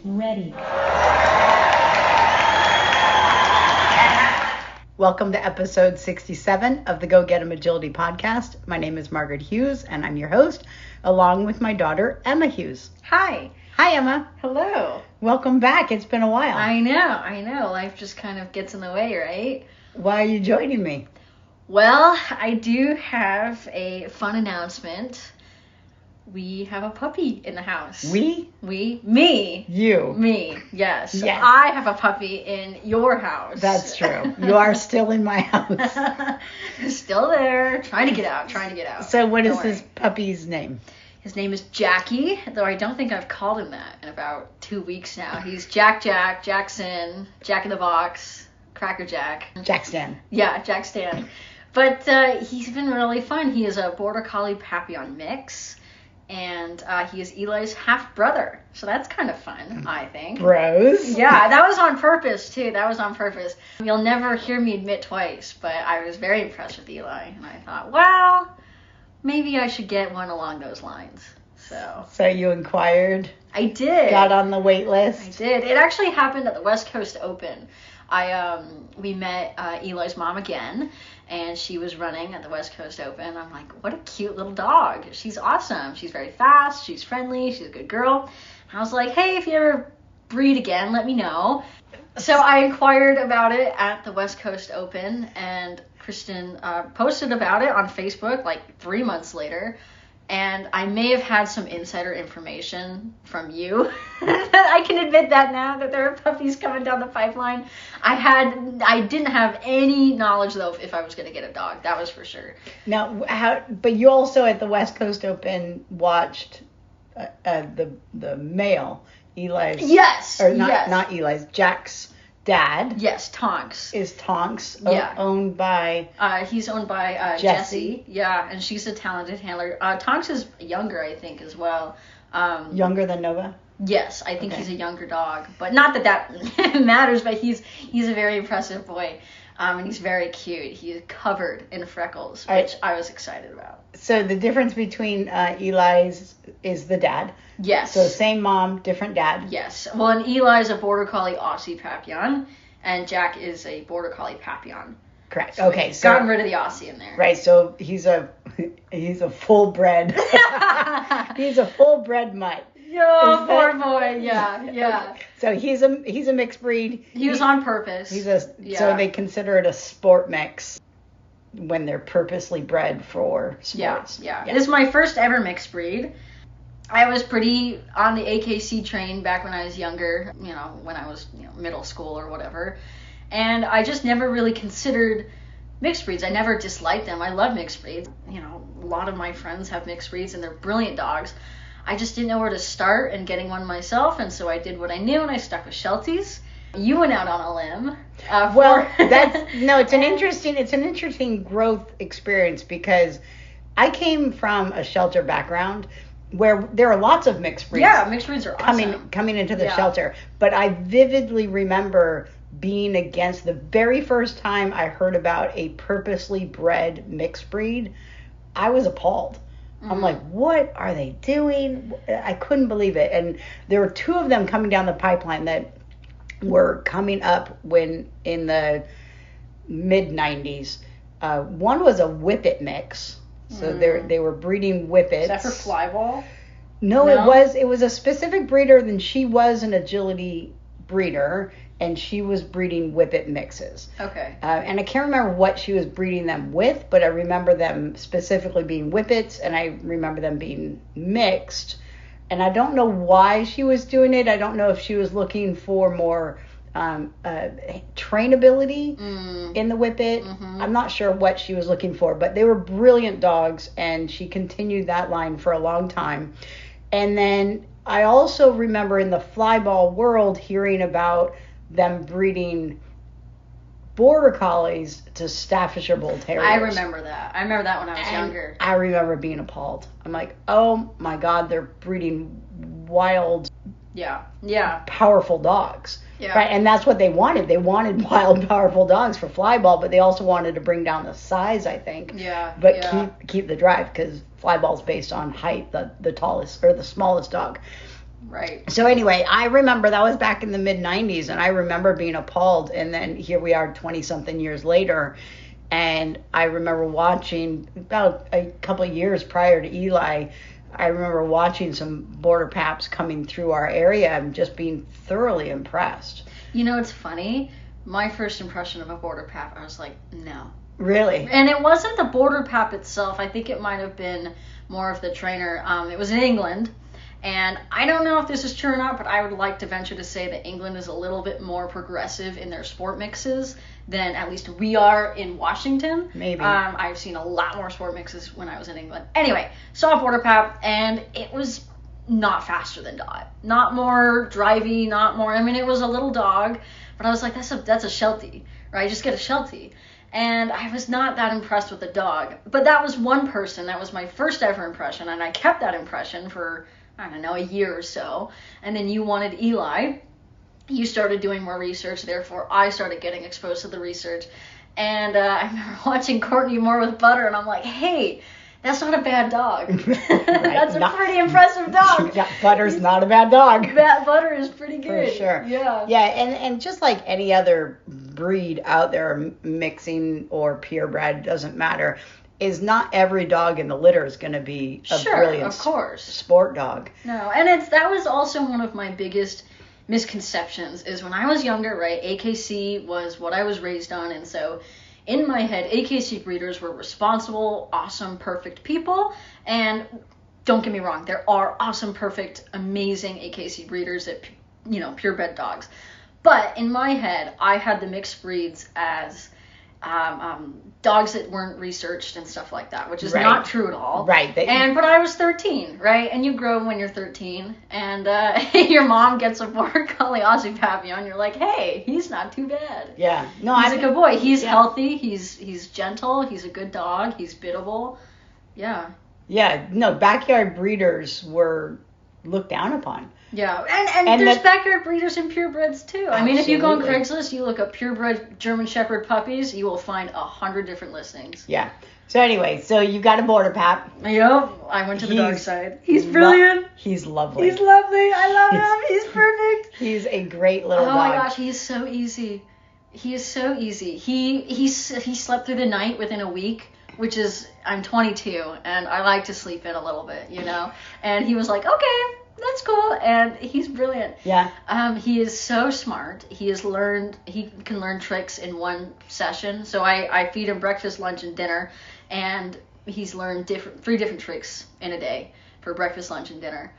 Ready. Welcome to episode 67 of the Go Get 'em Agility podcast. My name is Margaret Hughes, and I'm your host, along with my daughter, Emma Hughes. Hi. Hi, Emma. Hello. Welcome back. It's been a while. I know. Life just kind of gets in the way, right? Why are you joining me? Well, I do have a fun announcement. We have a puppy in the house. We? Me. You. Me, yes. Yes. I have a puppy in your house. That's true. You are still in my house. Still there. Trying to get out. So what is Don't worry. this puppy's name? His name is Jackie, though I don't think I've called him that in about 2 weeks now. He's Jackson, Jack in the Box, Cracker Jack. Jack Stan. Yeah, Jack Stan. But he's been really fun. He is a Border Collie Papillon mix, and he is Eli's half-brother. So that's kind of fun, I think. Bros. Yeah, that was on purpose, too. You'll never hear me admit twice, but I was very impressed with Eli, and I thought, well, maybe I should get one along those lines. So you inquired? I did. Got on the wait list? I did. It actually happened at the West Coast Open. We met Eli's mom again, and she was running at the West Coast Open. I'm like, what a cute little dog. She's awesome. She's very fast. She's friendly. She's a good girl. And I was like, hey, if you ever breed again, let me know. So I inquired about it at the West Coast Open, and Kristin posted about it on Facebook like 3 months later. And I may have had some insider information from you. I can admit that now, that there are puppies coming down the pipeline. I didn't have any knowledge, though, if I was going to get a dog. That was for sure. Now, but you also at the West Coast Open watched the male, Eli's. Yes. Or not, yes. not Eli's, Jack's dad. Yes, Tonx. Is Tonx owned by? He's owned by Jessie. Yeah, and she's a talented handler. Tonx is younger, I think, as well. Younger than Nova? Yes, I think he's a younger dog, but not that matters. But he's a very impressive boy, and he's very cute. He's covered in freckles, which I was excited about. So the difference between Eli's is the dad. Yes. So same mom, different dad. Yes. Well, and Eli's a Border Collie Aussie Papillon, and Jack is a Border Collie Papillon. Correct. So okay. So gotten rid of the Aussie in there. Right. So he's a full bred. He's a full bred mutt. Oh, poor boy. Yeah. So he's a mixed breed. He was on purpose. So they consider it a sport mix when they're purposely bred for sports. Yeah. This is my first ever mixed breed. I was pretty on the AKC train back when I was younger, when I was middle school or whatever. And I just never really considered mixed breeds. I never disliked them. I love mixed breeds. A lot of my friends have mixed breeds and they're brilliant dogs. I just didn't know where to start in getting one myself, and so I did what I knew, and I stuck with Shelties. You went out on a limb. It's an interesting growth experience because I came from a shelter background where there are lots of mixed breeds. Yeah, mixed breeds are awesome. Coming into the shelter. But I vividly remember being against the very first time I heard about a purposely bred mixed breed. I was appalled. I'm like, what are they doing? I couldn't believe it. And there were two of them coming down the pipeline that were coming up when in the mid-90s. One was a Whippet mix. So they were breeding Whippets. Is that for flyball? No, it was a specific breeder. Then she was an agility breeder, and she was breeding Whippet mixes. Okay. And I can't remember what she was breeding them with, but I remember them specifically being Whippets, and I remember them being mixed. And I don't know why she was doing it. I don't know if she was looking for more trainability in the Whippet. Mm-hmm. I'm not sure what she was looking for, but they were brilliant dogs, and she continued that line for a long time. And then I also remember in the flyball world hearing about them breeding Border Collies to Staffordshire Bull Terriers. I remember that. I remember that when I was younger. I remember being appalled. I'm like, oh my God, they're breeding wild, powerful dogs. Yeah. Right, and that's what they wanted. They wanted wild, powerful dogs for flyball, but they also wanted to bring down the size, I think. Yeah. But keep the drive, because flyball's based on height, the tallest or the smallest dog. Right. So anyway, I remember that was back in the mid 90s, and I remember being appalled. And then here we are 20 something years later. And I remember watching about a couple of years prior to Eli, I remember watching some BorderPaps coming through our area and just being thoroughly impressed. You know, it's funny. My first impression of a BorderPap, I was like, no. Really? And it wasn't the BorderPap itself. I think it might have been more of the trainer. It was in England. And I don't know if this is true or not, but I would like to venture to say that England is a little bit more progressive in their sport mixes than at least we are in Washington. Maybe. I've seen a lot more sport mixes when I was in England. Anyway, saw BorderPap, and it was not faster than Dot. Not more drivey, not more, I mean, it was a little dog, but I was like, that's a Sheltie, right? Just get a Sheltie. And I was not that impressed with the dog. But that was one person. That was my first ever impression, and I kept that impression for, I don't know, a year or so. And then you wanted Eli. You started doing more research, therefore I started getting exposed to the research. And I remember watching Courtney Moore with Butter, and I'm like, hey, that's not a bad dog. Right. That's a pretty impressive dog. Yeah, Butter's not a bad dog. That Butter is pretty good. For sure. Yeah. Yeah, and just like any other breed out there, mixing or purebred, doesn't matter, is not every dog in the litter is going to be a brilliant of course. Sport dog. No, and that was also one of my biggest misconceptions is when I was younger, right, AKC was what I was raised on, and so in my head, AKC breeders were responsible, awesome, perfect people, and don't get me wrong, there are awesome, perfect, amazing AKC breeders that, you know, purebred dogs, but in my head, I had the mixed breeds as dogs that weren't researched and stuff like that, which is not true at all. Right. But I was 13, right? And you grow when you're 13, and your mom gets a Border Collie Aussie Papillon, and you're like, hey, he's not too bad. Yeah. No, he's a good boy. He's healthy. He's gentle. He's a good dog. He's biddable. Yeah. Yeah. No, backyard breeders were looked down upon. Yeah, and there's backyard breeders and purebreds too. I mean, if you go on Craigslist, you look up purebred German Shepherd puppies, you will find 100 different listings. Yeah. So anyway, so you got a BorderPap. Yep, I went to the dog side. He's brilliant. He's lovely. He's lovely. I love him. He's perfect. He's a great little dog. Oh my gosh, he is so easy. He is so easy. He slept through the night within a week, which is, I'm 22, and I like to sleep in a little bit, you know? And he was like, okay, that's cool, and he's brilliant. Yeah. He is so smart. He can learn tricks in one session. So I feed him breakfast, lunch, and dinner, and he's learned 3 different tricks in a day for breakfast, lunch, and dinner.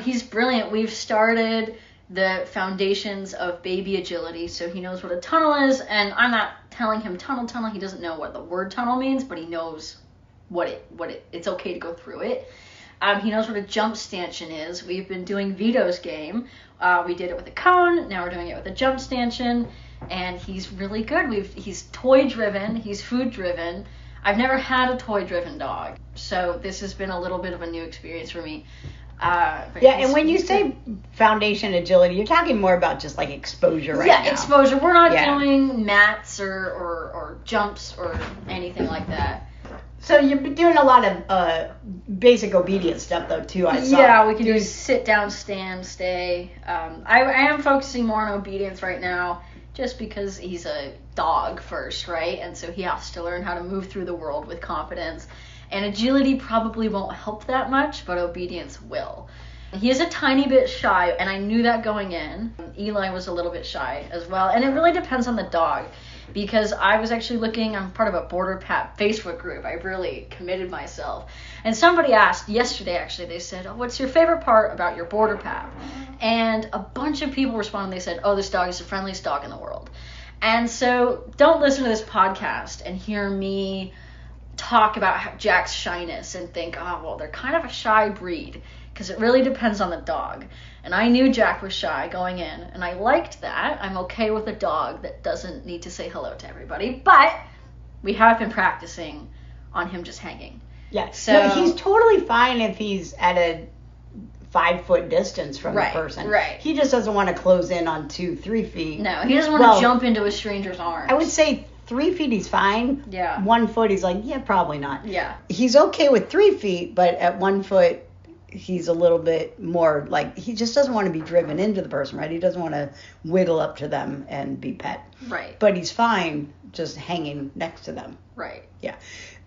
He's brilliant. We've started the foundations of baby agility, so he knows what a tunnel is, and I'm not telling him tunnel. He doesn't know what the word tunnel means, but he knows it's okay to go through it. He knows what a jump stanchion is. We've been doing Vito's game. We did it with a cone. Now we're doing it with a jump stanchion. And he's really good. He's toy-driven. He's food-driven. I've never had a toy-driven dog. So this has been a little bit of a new experience for me. And when you say foundation agility, you're talking more about just like exposure now. Yeah, exposure. We're not doing mats or jumps or anything like that. So you've been doing a lot of basic obedience stuff, though, too, I saw. Yeah, we can do sit down, stand, stay. I am focusing more on obedience right now just because he's a dog first, right? And so he has to learn how to move through the world with confidence. And agility probably won't help that much, but obedience will. He is a tiny bit shy, and I knew that going in. Eli was a little bit shy as well, and it really depends on the dog. Because I was actually I'm part of a BorderPap Facebook group. I really committed myself. And somebody asked yesterday, actually, they said, oh, what's your favorite part about your BorderPap? And a bunch of people responded. They said, oh, this dog is the friendliest dog in the world. And so don't listen to this podcast and hear me talk about Jack's shyness and think, oh, well, they're kind of a shy breed. Because it really depends on the dog. And I knew Jack was shy going in, and I liked that. I'm okay with a dog that doesn't need to say hello to everybody, but we have been practicing on him just hanging. Yeah, so he's totally fine if he's at a 5-foot distance from the person. Right. He just doesn't want to close in on 2-3 feet. No, he doesn't want to jump into a stranger's arms. I would say 3 feet he's fine. Yeah. 1 foot he's like, yeah, probably not. Yeah. He's okay with 3 feet, but at 1 foot he's a little bit more like, he just doesn't want to be driven into the person, right? He doesn't want to wiggle up to them and be pet. Right. But he's fine just hanging next to them. Right. Yeah.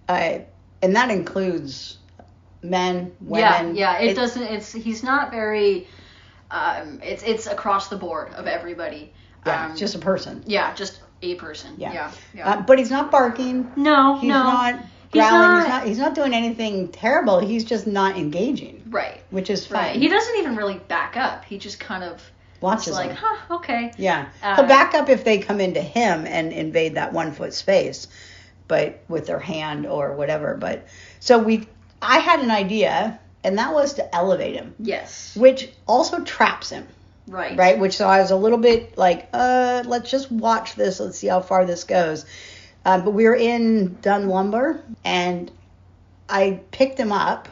And that includes men, women. Yeah. He's not very, it's across the board of everybody. Yeah, just a person. Yeah, just a person. Yeah. But he's not barking. No, he's not growling. He's not doing anything terrible. He's just not engaging. Right. Which is fine. Right. He doesn't even really back up. He just kind of watches like, them. Okay. Yeah. He'll back up if they come into him and invade that 1 foot space, but with their hand or whatever. But so I had an idea, and that was to elevate him. Yes. Which also traps him. Right. Right. Which, so I was a little bit like, let's just watch this. Let's see how far this goes. But we were in Dunn Lumber, and I picked him up,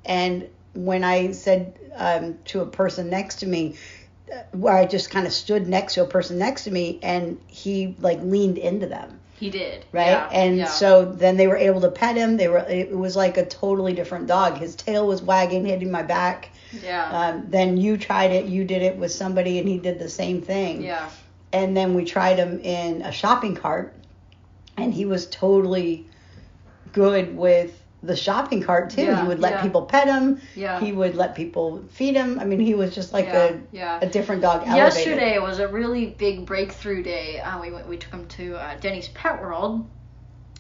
and when I said to a person next to me, where I just kind of stood next to a person next to me, and he like leaned into them. He did. Right. Yeah, and so then they were able to pet him. It was like a totally different dog. His tail was wagging, hitting my back. Yeah. Then you tried it. You did it with somebody, and he did the same thing. Yeah. And then we tried him in a shopping cart, and he was totally good with the shopping cart too. Yeah, he would let people pet him. Yeah. He would let people feed him. I mean, he was just like a different dog. Elevated. Yesterday was a really big breakthrough day. We took him to Denny's Pet World,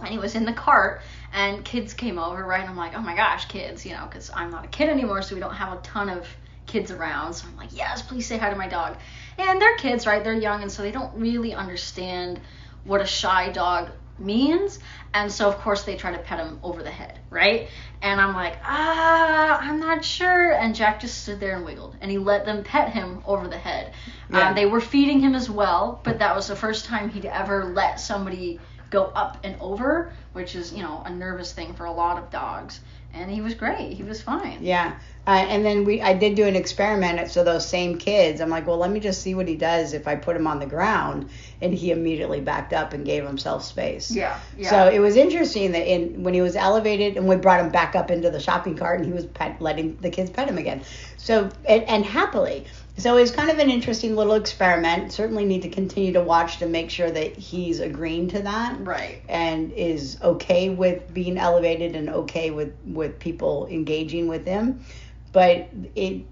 and he was in the cart, and kids came over, right? And I'm like, oh my gosh, kids, because I'm not a kid anymore, so we don't have a ton of kids around. So I'm like, yes, please say hi to my dog. And they're kids, right? They're young, and so they don't really understand what a shy dog means. And so, of course, they try to pet him over the head, right? And I'm like, I'm not sure. And Jack just stood there and wiggled, and he let them pet him over the head. Yeah. They were feeding him as well, but that was the first time he'd ever let somebody go up and over, which is, a nervous thing for a lot of dogs. And he was great. He was fine. Yeah. And then I did do an experiment. So those same kids, I'm like, well, let me just see what he does if I put him on the ground. And he immediately backed up and gave himself space. Yeah. So it was interesting that when he was elevated, and we brought him back up into the shopping cart, and he was letting the kids pet him again. So, and happily. So it's kind of an interesting little experiment. Certainly need to continue to watch to make sure that he's agreeing to that. Right. And is okay with being elevated and okay with people engaging with him. But it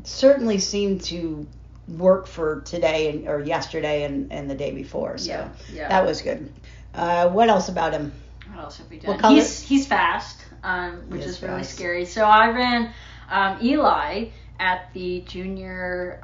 certainly seemed to work for today or yesterday and the day before. So that was good. What else about him? What else have we done? What color? He's fast, which is really scary. So I ran Eli at the junior,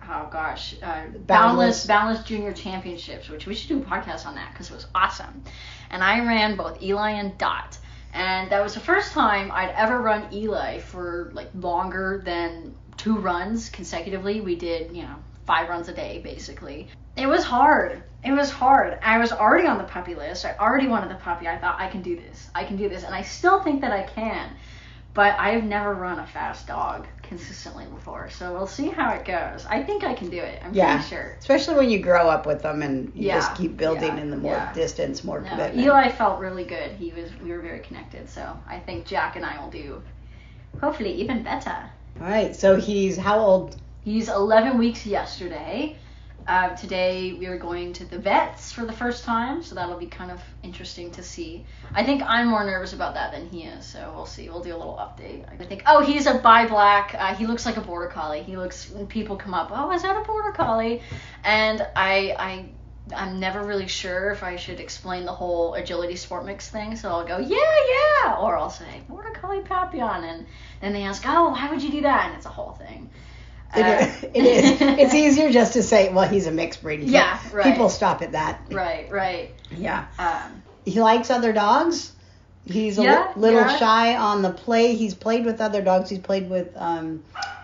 Boundless Junior Championships, which we should do a podcast on that because it was awesome. And I ran both Eli and Dot. And that was the first time I'd ever run Eli for like longer than 2 runs consecutively. We did, 5 runs a day basically. It was hard. I was already on the puppy list. I already wanted the puppy. I thought I can do this. And I still think that I can. But I've never run a fast dog consistently before. So we'll see how it goes. I think I can do it. I'm pretty sure. Especially when you grow up with them and you just keep building in the more distance, more commitment. Eli felt really good. We were very connected. So I think Jack and I will do hopefully even better. All right. So he's how old? He's 11 weeks yesterday. Today we are going to the vets for the first time, so that'll be kind of interesting to see. I think I'm more nervous about that than he is, so we'll see. We'll do a little update. I think, he's a bi-black. He looks like a border collie. When people come up, is that a border collie? And I'm never really sure if I should explain the whole agility sport mix thing, so I'll go, yeah, or I'll say, border collie Papillon, and then they ask, why would you do that? And it's a whole thing. It is. It's easier just to say, well, he's a mixed breed. Yeah, right. People stop at that. Right. Yeah. He likes other dogs. He's a little shy on the play. He's played with other dogs. He's played with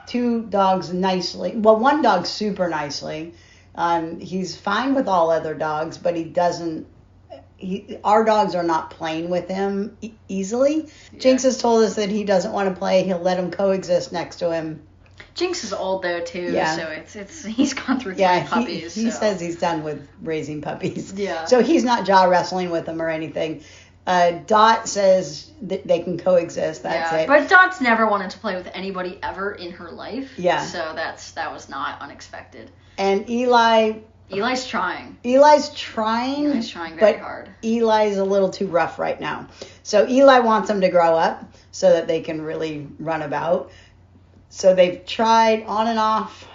2 dogs nicely. Well, 1 dog super nicely. He's fine with all other dogs, but he doesn't. Our dogs are not playing with him easily. Yeah. Jinx has told us that he doesn't want to play. He'll let him coexist next to him. Jinx is old though too, so it's he's gone through 3 puppies. He says he's done with raising puppies. Yeah. So he's not jaw wrestling with them or anything. Dot says that they can coexist. That's it. But Dot's never wanted to play with anybody ever in her life. Yeah. So that was not unexpected. And Eli's trying. Eli's trying very hard. Eli's a little too rough right now. So Eli wants him to grow up so that they can really run about. So they've tried on and off,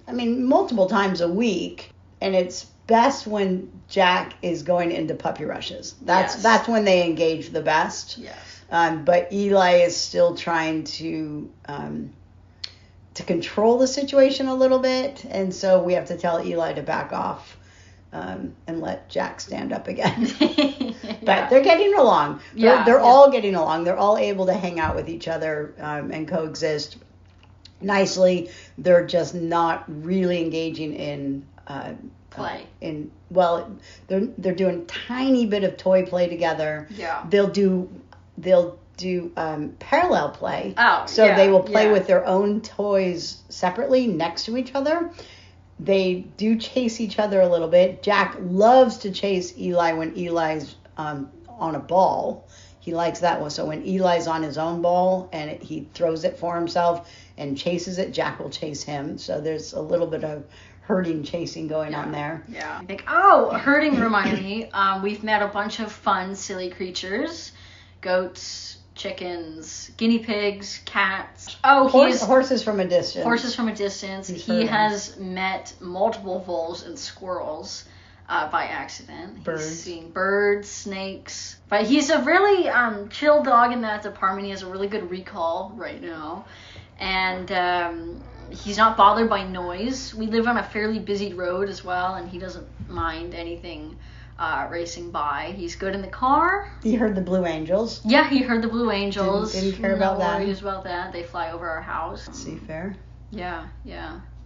multiple times a week. And it's best when Jack is going into puppy rushes. That's when they engage the best. Yes. But Eli is still trying to control the situation a little bit, and so we have to tell Eli to back off and let Jack stand up again. But they're getting along. They're all getting along. They're all able to hang out with each other and coexist nicely. They're just not really engaging in play. They're doing tiny bit of toy play together. Yeah. They'll do parallel play. They will play with their own toys separately next to each other. They do chase each other a little bit. Jack loves to chase Eli when Eli's on a ball. He likes that one. So when Eli's on his own ball and he throws it for himself and chases it, Jack will chase him. So there's a little bit of herding chasing going on there. Yeah. I think, herding reminded me. We've met a bunch of fun, silly creatures. Goats, chickens, guinea pigs, cats. Horses from a distance. Horses from a distance. He has met multiple voles and squirrels by accident. Birds. He's seen birds, snakes. But he's a really chill dog in that department. He has a really good recall right now. And he's not bothered by noise. We live on a fairly busy road as well, and he doesn't mind anything racing by. He's good in the car. He heard the Blue Angels. Yeah, he heard the Blue Angels. Didn't care about that. No worries about that. They fly over our house. Seafair. Yeah.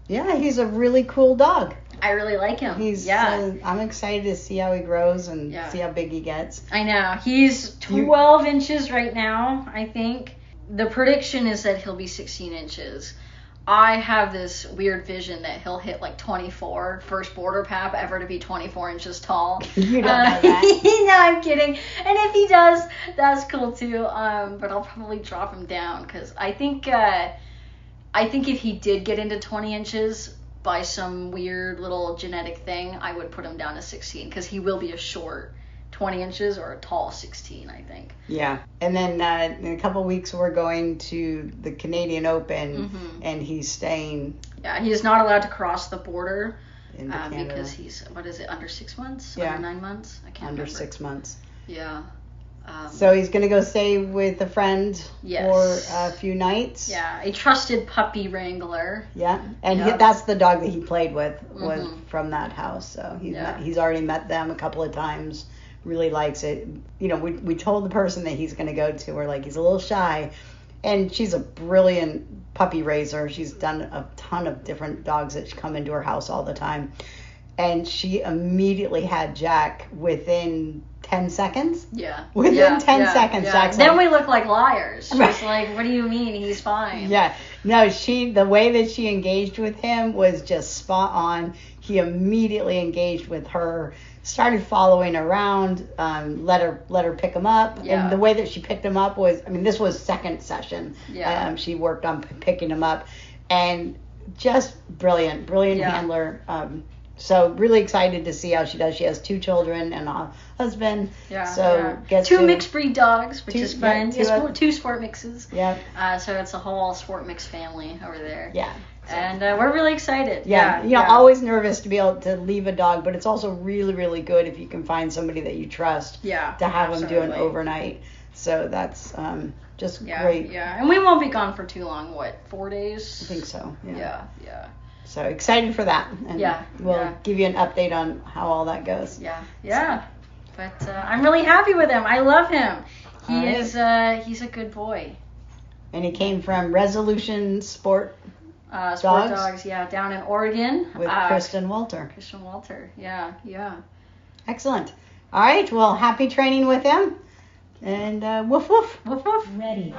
Yeah, he's a really cool dog. I really like him. I'm excited to see how he grows and see how big he gets. I know. He's 12 inches right now, I think. The prediction is that he'll be 16 inches. I have this weird vision that he'll hit like 24, first BorderPap ever to be 24 inches tall. You don't know that. No, I'm kidding. And if he does, that's cool too. But I'll probably drop him down because I think if he did get into 20 inches by some weird little genetic thing, I would put him down to 16 because he will be a short 20 inches or a tall 16, I think. Yeah. And then in a couple of weeks, we're going to the Canadian Open, and he's staying. Yeah, he is not allowed to cross the border into Canada because he's, under 6 months? Yeah. Under 9 months? I can't remember. Under 6 months. Yeah. So he's going to go stay with a friend for a few nights. Yeah, a trusted puppy wrangler. Yeah, and that's the dog that he played with was from that house. So he's already met them a couple of times. Really likes it. We told the person that he's going to go to, we're like, he's a little shy. And she's a brilliant puppy raiser. She's done a ton of different dogs that come into her house all the time. And she immediately had Jack within 10 seconds. Yeah. Within 10 seconds. Yeah. Jack's then like, we look like liars. She's like, what do you mean? He's fine. Yeah. No, the way that she engaged with him was just spot on. He immediately engaged with her, started following around, let her pick him up. Yeah. And the way that she picked him up was, this was second session. Yeah. She worked on picking him up. And just brilliant handler. So really excited to see how she does. She has 2 children and a husband. Yeah. So gets 2 mixed breed dogs, which is fun. Yeah, 2 sport mixes. Yeah. So it's a whole sport mix family over there. Yeah. So. And we're really excited. Yeah. Always nervous to be able to leave a dog, but it's also really, really good if you can find somebody that you trust. Yeah. To have them do an overnight. So that's just great. Yeah. And we won't be gone for too long. 4 days? I think so. Yeah. So excited for that. And we'll give you an update on how all that goes. Yeah. But I'm really happy with him. I love him. He's a good boy. And he came from Resolution Sport Dogs, down in Oregon. With Kristin Wolter. Kristin Wolter, yeah. Excellent. All right, well, happy training with him. And woof, woof. Woof, woof. Ready.